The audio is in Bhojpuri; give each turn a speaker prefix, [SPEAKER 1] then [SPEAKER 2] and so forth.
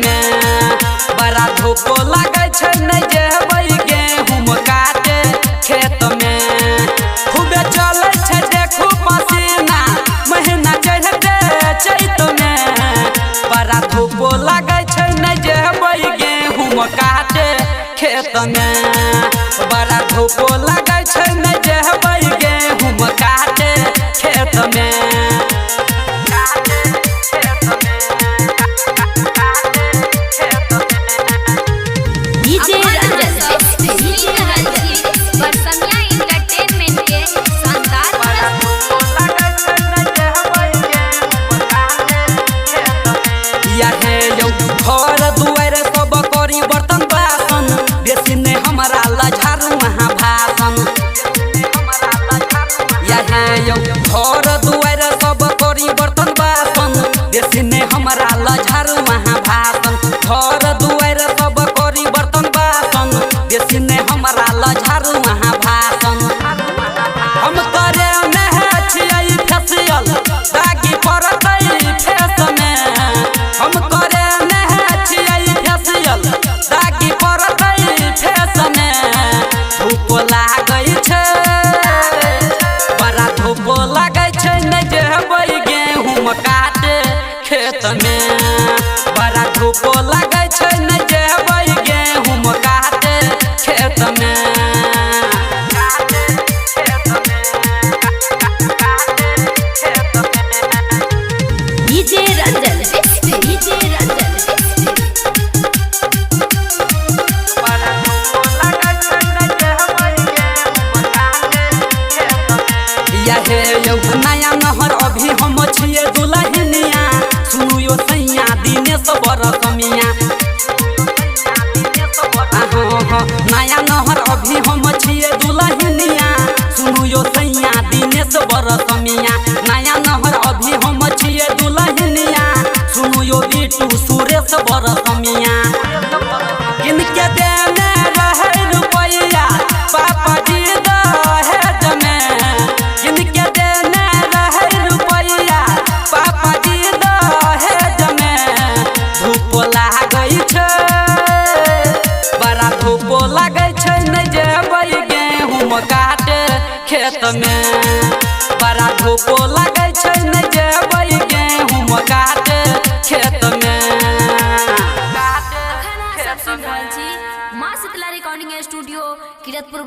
[SPEAKER 1] में बड़ा धूप लगे छै नहीं जेबै गेहूं काटे खेत में खूबे चले छै देखू पसीना महीना चढ़ते चैत में बड़ा धूप लगे छै नहीं जेबै गेहूं काटे खेत में बड़ा धूप लगे छै नहीं जेबै गेहूं काटे खेत में घर दुआर सब करी बर्तन बासन बेसी ने हमारा लझारू वहाँ भाषण घर दुआर सब करी बर्तन बासन बेसी ने हमारा लझारू वहाँ भाषण घर दुआर सब करी बर्तन बासन बेसी ने हमारा लझारू वहाँ भाषण हम करे में छियै फेसियल दागी पड़तै फेस में हम करे दागी पड़तै फेस में धूप लागै छै बड़ा धूप लागै छै नहीं जेबै गेहूं काटे खेत में बड़ा धूप लागै छै नहीं जेबै गेहूं काटे खेत में नया नहर अभी हम छिए दुल्हनिया सुनु यो सैया दिनेश बरसमिया नया नहर अभी हम छिए दुल्हनिया सुनु यो सैया दिनेश बरसमिया नया नहर अभी हम छिए दुल्हनिया सुनु यो बिटू सुरेश बरसमिया किनके देने रहे रुपैया पापा जी दहेज में किनके देने रहे रुपैया पापा जी दहेज में धूप लागै छै बड़ा धूप लागै छै नहीं जेबै गेहूं काटे खेत में बड़ा धूप लागै छै नहीं जेबै गेहूं काटे खेत में
[SPEAKER 2] माँ शीतला रिकॉर्डिंग स्टूडियो किरतपुर।